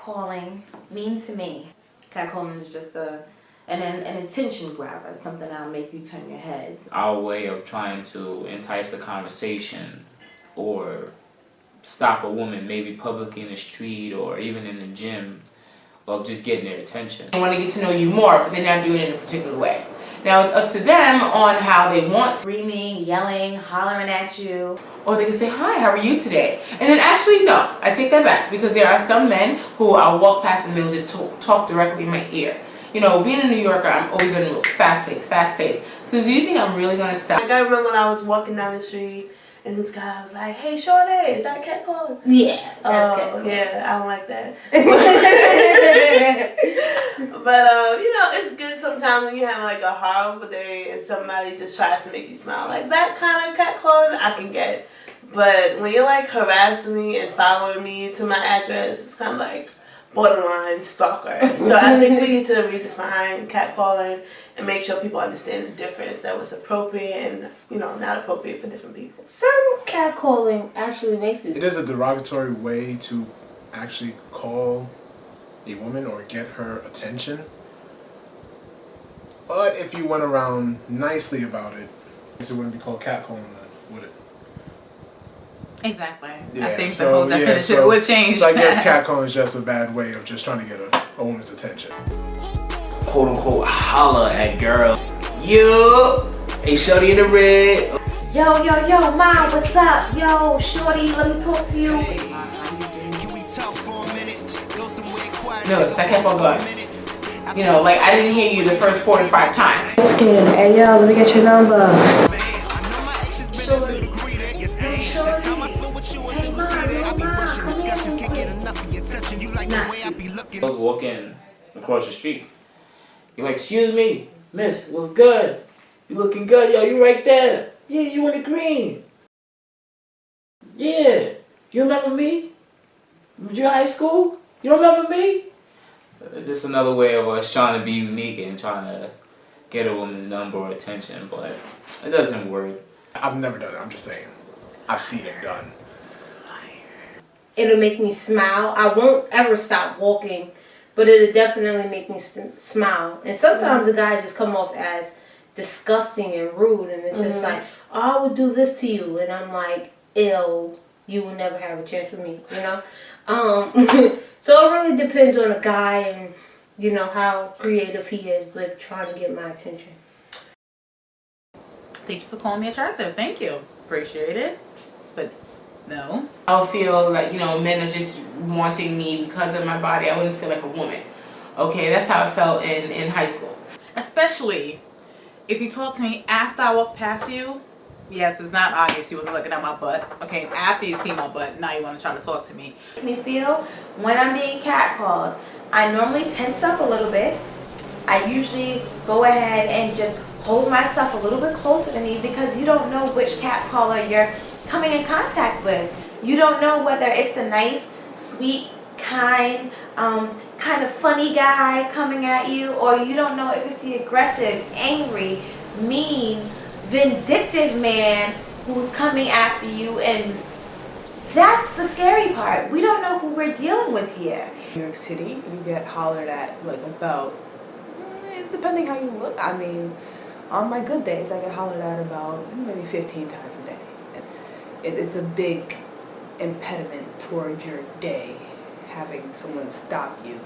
catcalling mean to me? Catcalling is just an attention grabber, something that'll make you turn your head. Our way of trying to entice a conversation or stop a woman, maybe publicly in the street or even in the gym, of just getting their attention. They want to get to know you more, but they're not doing it in a particular way. Now it's up to them on how they want. Screaming, yelling, hollering at you. Or they can say, hi, how are you today? And then actually, no, I take that back, because there are some men who I'll walk past and they'll just talk directly in my ear. You know, being a New Yorker, I'm always on the move, fast paced. So do you think I'm really going to stop? Like, I remember when I was walking down the street and this guy was like, hey, Shorty, is that catcalling? Yeah, that's catcalling. Yeah, I don't like that. But, you know, it's good sometimes when you have like a horrible day and somebody just tries to make you smile. Like, that kind of catcalling I can get. But when you're like harassing me and following me to my address, it's kind of like borderline stalker. So I think we need to redefine catcalling and make sure people understand the difference, that was appropriate and, you know, not appropriate for different people. Some catcalling actually makes me... It is a derogatory way to actually call a woman or get her attention. But if you went around nicely about it, it wouldn't be called catcalling then, would it? Exactly. Yeah, I think the whole definition would change. So I guess catcalling is just a bad way of just trying to get a woman's attention. Quote unquote holla at girl. Yo, hey shorty in the red. Yo, ma, what's up? Yo, shorty, let me talk to you. No, it's I kept on going. You know, like I didn't hear you the first 4 to 5 times. Skin. Hey, yo, let me get your number. I was walking across the street. You're like, excuse me, miss, what's good? You looking good, yo, you right there. Yeah, you in the green. Yeah, you remember me? Junior high school? You don't remember me? It's just another way of us trying to be unique and trying to get a woman's number or attention, but it doesn't work. I've never done it, I'm just saying. I've seen it done. It'll make me smile. I won't ever stop walking, but it'll definitely make me smile. And sometimes the guys just come off as disgusting and rude, and it's just like, oh, I would do this to you, and I'm like, ew, you will never have a chance with me, you know? So it really depends on the guy and, you know, how creative he is with trying to get my attention. Thank you for calling me attractive. Thank you. Appreciate it. But no. I'll feel like, you know, men are just wanting me because of my body. I wouldn't feel like a woman. Okay, that's how I felt in high school. Especially if you talk to me after I walk past you. Yes, it's not obvious you wasn't looking at my butt. Okay, after you see my butt, now you want to try to talk to me. Makes me feel when I'm being catcalled, I normally tense up a little bit. I usually go ahead and just hold my stuff a little bit closer to me, because you don't know which catcaller you're coming in contact with. You don't know whether it's the nice, sweet, kind of funny guy coming at you, or you don't know if it's the aggressive, angry, mean, vindictive man who's coming after you. And that's the scary part. We don't know who we're dealing with here. New York City, you get hollered at like about, depending how you look. I mean, on my good days, I get hollered at about maybe 15 times a day. It's a big impediment towards your day, having someone stop you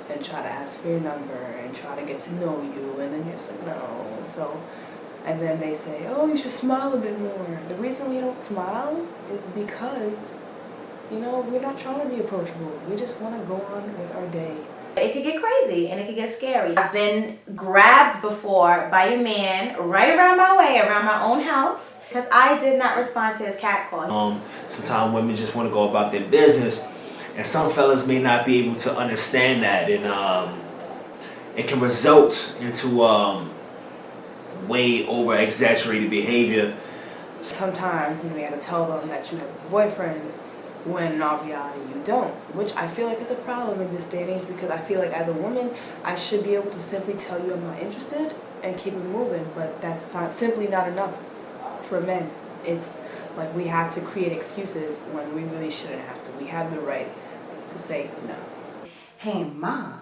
and try to ask for your number and try to get to know you, and then you're just like, no. So, and then they say, oh, you should smile a bit more. The reason we don't smile is because, you know, we're not trying to be approachable. We just want to go on with our day. It could get crazy and it could get scary. I've been grabbed before by a man right around my way, around my own house, because I did not respond to his catcall. Sometimes women just want to go about their business, and some fellas may not be able to understand that, and it can result into way over exaggerated behavior. Sometimes, you know, you have to tell them that you have a boyfriend, when in all reality you don't, which I feel like is a problem in this day and age, because I feel like as a woman I should be able to simply tell you I'm not interested and keep it moving, but that's simply not enough for men. It's like we have to create excuses when we really shouldn't have to. We have the right to say no. hey, mom,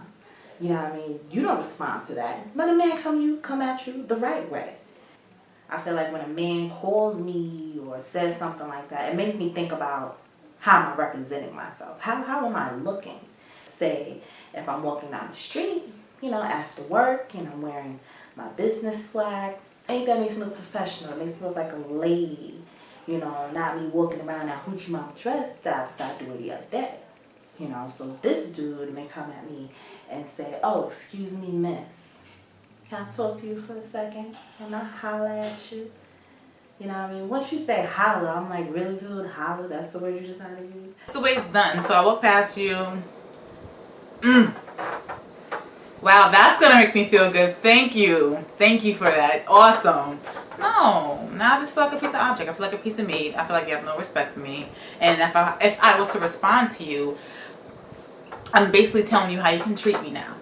you know what I mean? You don't respond to that. Let a man come at you the right way. I feel like when a man calls me or says something like that, it makes me think about how am I representing myself? How am I looking? Say, if I'm walking down the street, you know, after work, and I'm wearing my business slacks, anything that makes me look professional, it makes me look like a lady, you know, not me walking around in a hoochie mama dress that I decided to wear the other day. You know, so this dude may come at me and say, oh, excuse me, miss. Can I talk to you for a second? Can I holler at you? You know what I mean? Once you say holler, I'm like, really, dude? Holler? That's the word you decided to use? That's the way it's done. So I walk past you. Wow, that's gonna make me feel good. Thank you. Thank you for that. Awesome. No, now I just feel like a piece of object. I feel like a piece of meat. I feel like you have no respect for me. And if I was to respond to you, I'm basically telling you how you can treat me now.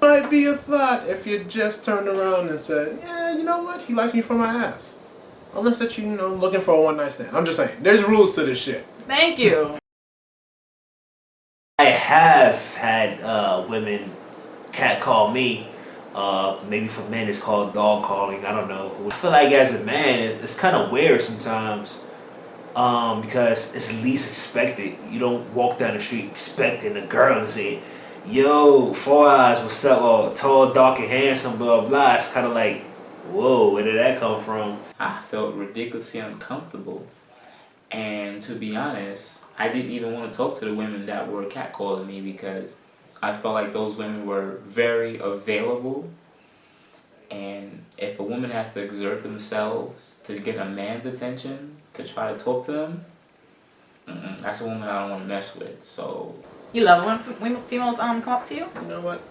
Might be a thought if you just turned around and said, yeah, you know what? He likes me for my ass. Unless that you know, looking for a one-night stand. I'm just saying, there's rules to this shit. Thank you. I have had women catcall me. Maybe for men it's called dog calling. I don't know. I feel like as a man, it's kind of weird sometimes because it's least expected. You don't walk down the street expecting a girl to say, yo, 4 Eyes, what's up? Or tall, dark, and handsome, blah, blah. It's kind of like, whoa, where did that come from? I felt ridiculously uncomfortable. And to be honest, I didn't even want to talk to the women that were catcalling me because I felt like those women were very available. And if a woman has to exert themselves to get a man's attention, to try to talk to them, that's a woman I don't want to mess with. So You love it when females come up to you? You know what?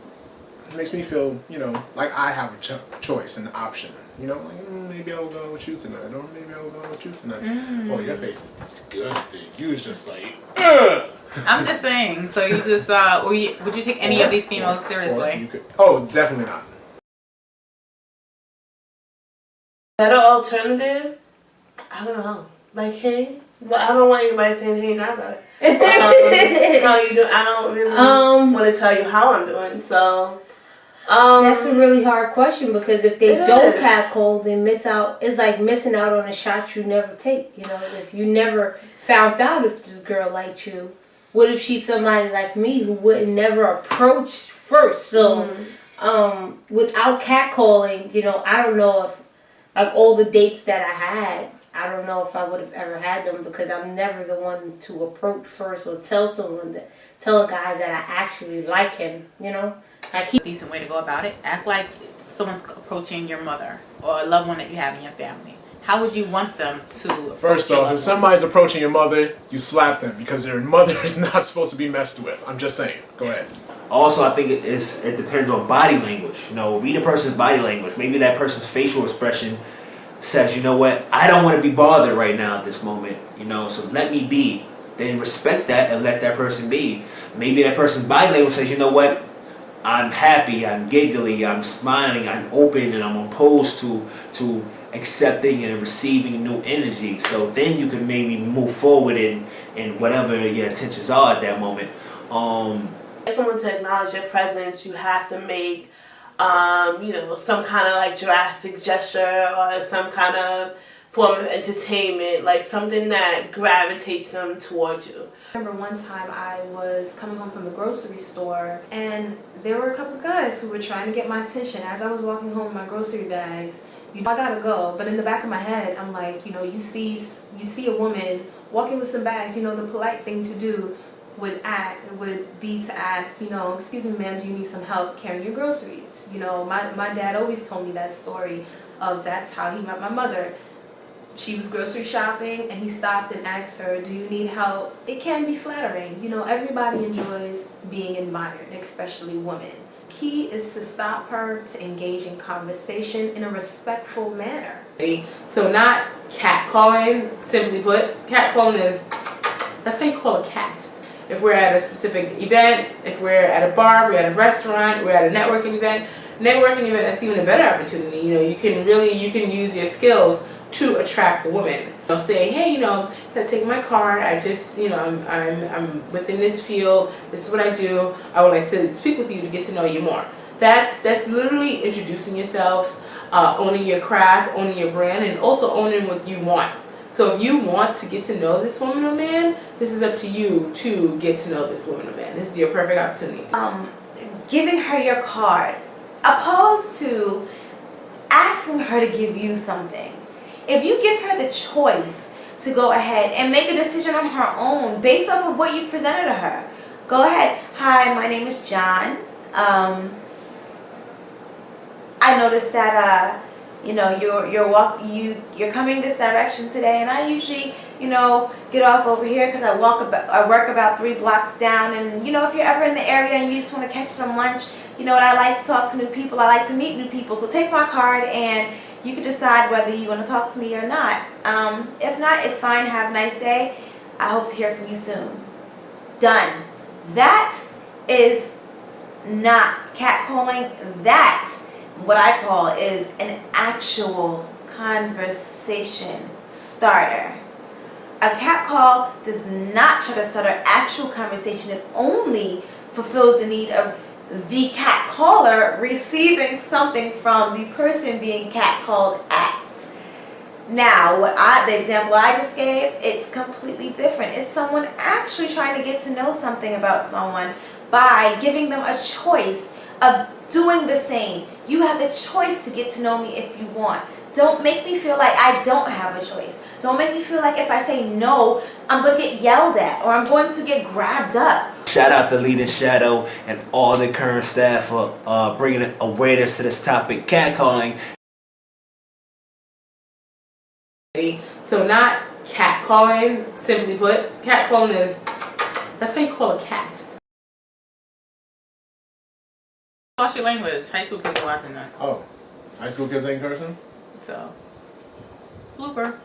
It makes me feel, you know, like I have a choice and an option. You know, like, maybe I'll go with you tonight. Or maybe I'll go with you tonight. Oh, your face is disgusting. You was just like, ugh! I'm just saying. So you just, would you take any of these females seriously? Oh, definitely not. Better alternative? I don't know. Like, hey? But I don't want anybody saying, hey, neither. How you doing? I don't really want to tell you how I'm doing, so... That's a really hard question because if they don't catcall, they miss out. It's like missing out on a shot you never take. You know, if you never found out if this girl liked you, what if she's somebody like me who would never approach first? So, without catcalling, you know, I don't know if like all the dates that I had, I don't know if I would have ever had them because I'm never the one to approach first or tell a guy that I actually like him. You know. Like Decent way to go about it. Act like someone's approaching your mother or a loved one that you have in your family. How would you want them to approach First your off, loved if somebody's approaching your mother, you slap them because their mother is not supposed to be messed with. I'm just saying. Go ahead. Also, I think it depends on body language. You know, read a person's body language. Maybe that person's facial expression says, you know what, I don't want to be bothered right now at this moment. You know, so let me be. Then respect that and let that person be. Maybe that person's body language says, you know what, I'm happy, I'm giggly, I'm smiling, I'm open, and I'm opposed to accepting and receiving new energy. So then you can maybe move forward in whatever your intentions are at that moment. For someone to acknowledge your presence, you have to make, you know, some kind of like drastic gesture or some kind of form of entertainment, like something that gravitates them towards you. I remember one time I was coming home from the grocery store and there were a couple of guys who were trying to get my attention as I was walking home with my grocery bags. You know, I gotta go, but in the back of my head, I'm like, you know, you see a woman walking with some bags, you know, the polite thing to do would be to ask, you know, excuse me, ma'am, do you need some help carrying your groceries? You know, my dad always told me that story of that's how he met my mother. She was grocery shopping and he stopped and asked her, do you need help? It can be flattering. You know, everybody enjoys being admired, especially women. Key is to stop her, to engage in conversation in a respectful manner. So not catcalling, simply put. Catcalling that's how you call a cat. If we're at a specific event, if we're at a bar, we're at a restaurant, we're at a networking event, that's even a better opportunity. You know, you can use your skills to attract the woman. They'll say, hey, you know, take my card. I just, you know, I'm within this field. This is what I do. I would like to speak with you to get to know you more. That's literally introducing yourself, owning your craft, owning your brand, and also owning what you want. So if you want to get to know this woman or man, this is up to you to get to know this woman or man. This is your perfect opportunity. Giving her your card, opposed to asking her to give you something. If you give her the choice to go ahead and make a decision on her own based off of what you presented to her, go ahead. Hi, my name is John. I noticed that you know you're coming this direction today, and I usually, you know, get off over here because I work about 3 blocks down. And you know, if you're ever in the area and you just want to catch some lunch, you know what, I like to talk to new people. I like to meet new people. So take my card and you can decide whether you want to talk to me or not. If not, it's fine. Have a nice day. I hope to hear from you soon. Done. That is not catcalling. That, what I call, is an actual conversation starter. A catcall does not try to start an actual conversation. It only fulfills the need of the catcaller receiving something from the person being catcalled at. Now, the example I just gave, it's completely different. It's someone actually trying to get to know something about someone by giving them a choice of doing the same. You have the choice to get to know me if you want. Don't make me feel like I don't have a choice. Don't make me feel like if I say no, I'm going to get yelled at or I'm going to get grabbed up. Shout out to Leading Shadow and all the current staff for bringing awareness to this topic, catcalling. So not catcalling, simply put. Catcalling is, that's how you call a cat. Lost your language. High school kids are watching this. Oh, high school kids ain't cursing? So, blooper.